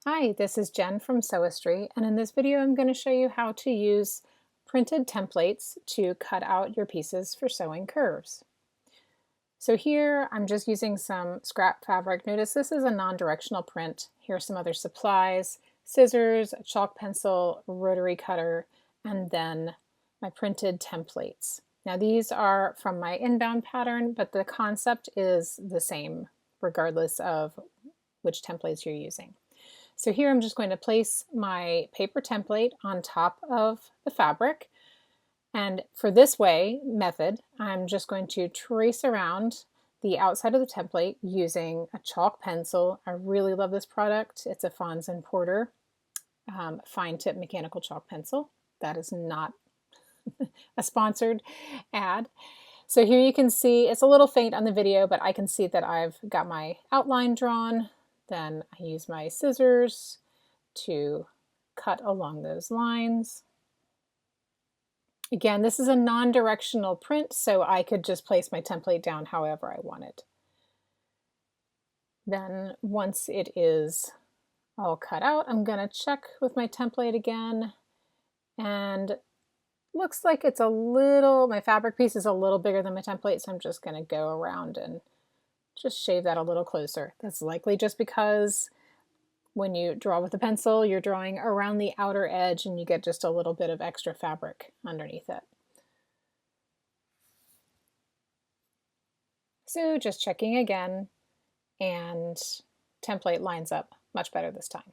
Hi, this is Jen from Sewistry, and in this video I'm going to show you how to use printed templates to cut out your pieces for sewing curves. So here I'm just using some scrap fabric. Notice this is a non-directional print. Here are some other supplies: scissors, a chalk pencil, rotary cutter, and then my printed templates. Now these are from my inbound pattern, but the concept is the same regardless of which templates you're using. So here I'm just going to place my paper template on top of the fabric. And for this method, I'm just going to trace around the outside of the template using a chalk pencil. I really love this product. It's a Fons and Porter fine tip mechanical chalk pencil. That is not a sponsored ad. So here you can see, it's a little faint on the video, but I can see that I've got my outline drawn. Then I use my scissors to cut along those lines. Again, this is a non-directional print, so I could just place my template down however I wanted. Then once it is all cut out, I'm going to check with my template again, and looks like it's a little, my fabric piece is a little bigger than my template, so I'm just going to go around and just shave that a little closer. That's likely just because when you draw with a pencil, you're drawing around the outer edge and you get just a little bit of extra fabric underneath it. So just checking again, and template lines up much better this time.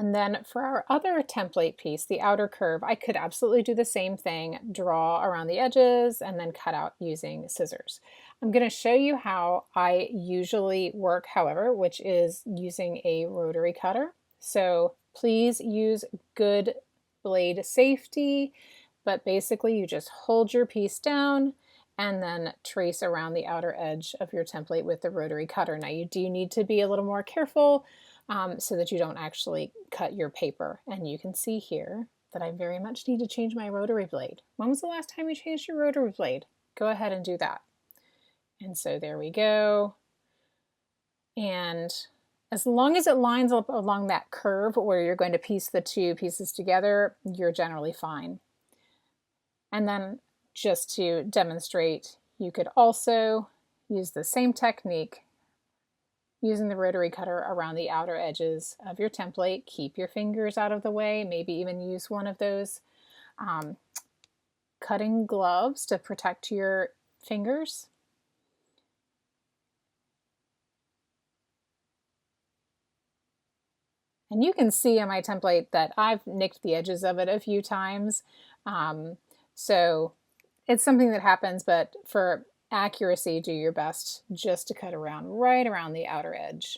And then for our other template piece, the outer curve, I could absolutely do the same thing, draw around the edges and then cut out using scissors. I'm going to show you how I usually work, however, which is using a rotary cutter. So please use good blade safety, but basically you just hold your piece down and then trace around the outer edge of your template with the rotary cutter. Now you do need to be a little more careful so that you don't actually cut your paper. And you can see here that I very much need to change my rotary blade. When was the last time you changed your rotary blade? Go ahead and do that. And so there we go. And as long as it lines up along that curve where you're going to piece the two pieces together, you're generally fine. And then just to demonstrate, you could also use the same technique using the rotary cutter around the outer edges of your template. Keep your fingers out of the way, maybe even use one of those cutting gloves to protect your fingers. And you can see on my template that I've nicked the edges of it a few times. So it's something that happens, but for accuracy, do your best just to cut around right around the outer edge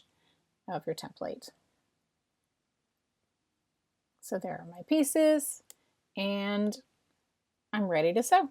of your template. So there are my pieces, and I'm ready to sew.